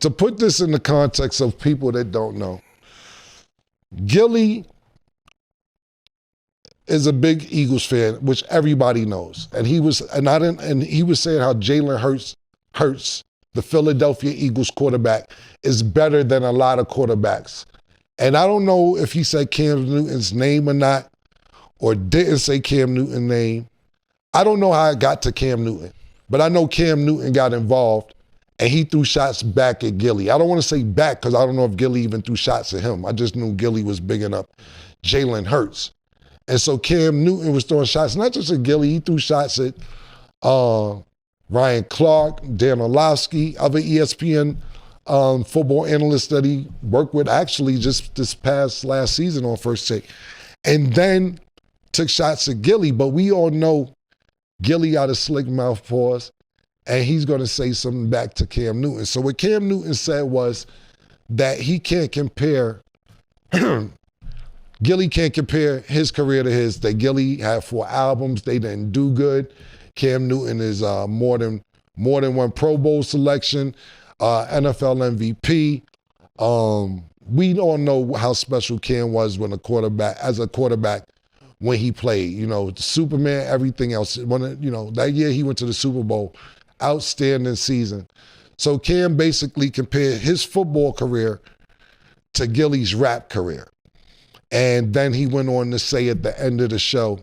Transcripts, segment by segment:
to put this in the context of people that don't know, Gilly is a big Eagles fan, which everybody knows. And he was saying how Jalen Hurts, the Philadelphia Eagles quarterback, is better than a lot of quarterbacks. And I don't know if he said Cam Newton's name or not, or didn't say Cam Newton's name. I don't know how it got to Cam Newton, but I know Cam Newton got involved and he threw shots back at Gilly. I don't want to say back because I don't know if Gilly even threw shots at him. I just knew Gilly was bigging up Jalen Hurts. And so Cam Newton was throwing shots, not just at Gilly, he threw shots at Ryan Clark, Dan Orlovsky, other ESPN football analysts that he worked with actually just this last season on First Take. And then took shots at Gilly, but we all know Gilly got a slick mouth pause, and he's going to say something back to Cam Newton. So what Cam Newton said was that he can't compare, Gilly can't compare his career to his, that Gilly had 4 albums, they didn't do good. Cam Newton is more than one Pro Bowl selection, NFL MVP. We all know how special Cam was as a quarterback when he played. You know, Superman, everything else. That year he went to the Super Bowl, outstanding season. So Cam basically compared his football career to Gilly's rap career. And then he went on to say at the end of the show,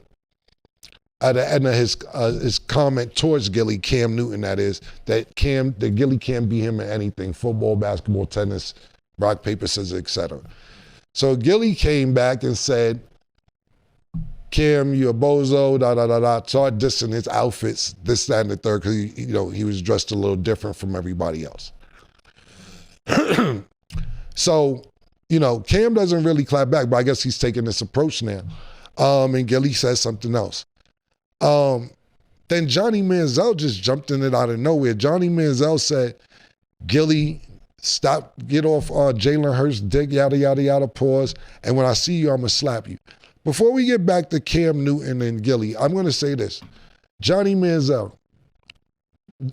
at the end of his comment towards Gilly, Cam Newton that is, that Gilly can't beat him in anything, football, basketball, tennis, rock, paper, scissors, etc. So Gilly came back and said, Cam, you're a bozo, started dissing his outfits, this, that, and the third, because he was dressed a little different from everybody else. So, Cam doesn't really clap back, but I guess he's taking this approach now. And Gilly says something else. Then Johnny Manziel just jumped in it out of nowhere. Johnny Manziel said, Gilly, get off Jalen Hurts' dick, yada, yada, yada, pause. And when I see you, I'm going to slap you. Before we get back to Cam Newton and Gilly, I'm going to say this. Johnny Manziel,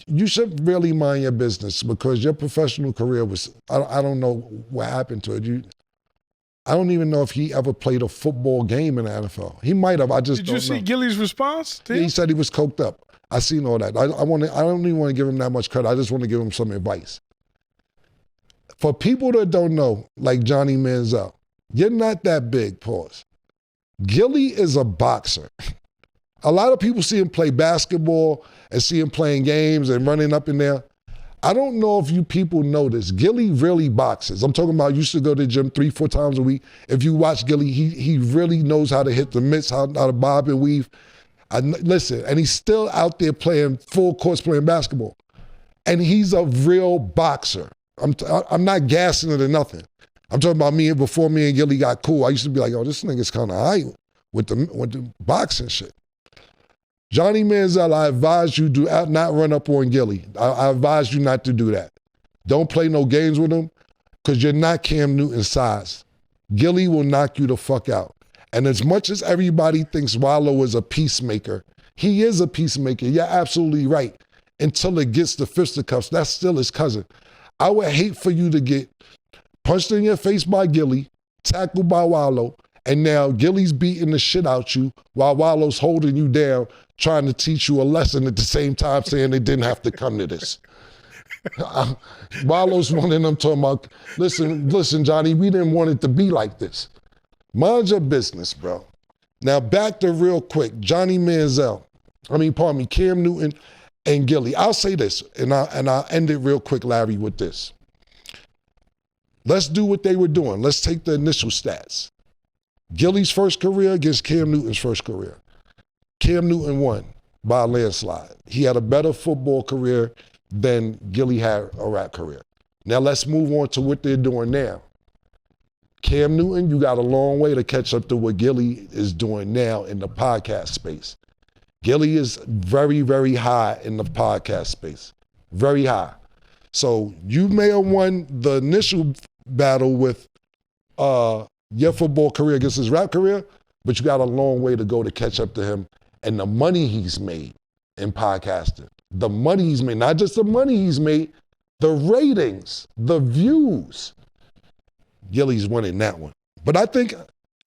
you should really mind your business because your professional career was, I don't know what happened to it. I don't even know if he ever played a football game in the NFL. He might have, I just don't know. Did you see Gilly's response to him? He said he was coked up. I seen all that. I don't even want to give him that much credit. I just want to give him some advice. For people that don't know, like Johnny Manziel, you're not that big, pause. Gilly is a boxer. A lot of people see him play basketball and see him playing games and running up in there. I don't know if you people know this. Gilly really boxes. I'm talking about used to go to the gym 3-4 times a week. If you watch Gilly, he really knows how to hit the mitts, how to bob and weave. Listen, and he's still out there playing full course playing basketball. And he's a real boxer. I'm not gassing it or nothing. I'm talking about before me and Gilly got cool. I used to be like, oh, this nigga's kind of high with the boxing shit. Johnny Manziel, I advise you do not run up on Gilly. I advise you not to do that. Don't play no games with him because you're not Cam Newton's size. Gilly will knock you the fuck out. And as much as everybody thinks Wallow is a peacemaker, he is a peacemaker. You're absolutely right. Until it gets to fisticuffs, that's still his cousin. I would hate for you to get punched in your face by Gilly, tackled by Wallow, and now Gilly's beating the shit out you while Wallow's holding you down, trying to teach you a lesson at the same time saying they didn't have to come to this. Wallow's one of them talking about, listen, Johnny, we didn't want it to be like this. Mind your business, bro. Now back to real quick, Cam Newton and Gilly. I'll say this, and I'll end it real quick, Larry, with this. Let's do what they were doing. Let's take the initial stats. Gilly's first career against Cam Newton's first career. Cam Newton won by a landslide. He had a better football career than Gilly had a rap career. Now let's move on to what they're doing now. Cam Newton, you got a long way to catch up to what Gilly is doing now in the podcast space. Gilly is very, very high in the podcast space. Very high. So you may have won the initial battle with your football career against his rap career, but you got a long way to go to catch up to him and the money he's made in podcasting. The money he's made, not just the money he's made, the ratings, the views. Gilly's winning that one. But I think,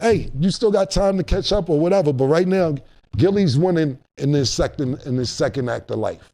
hey, you still got time to catch up or whatever. But right now, Gilly's winning in this second act of life.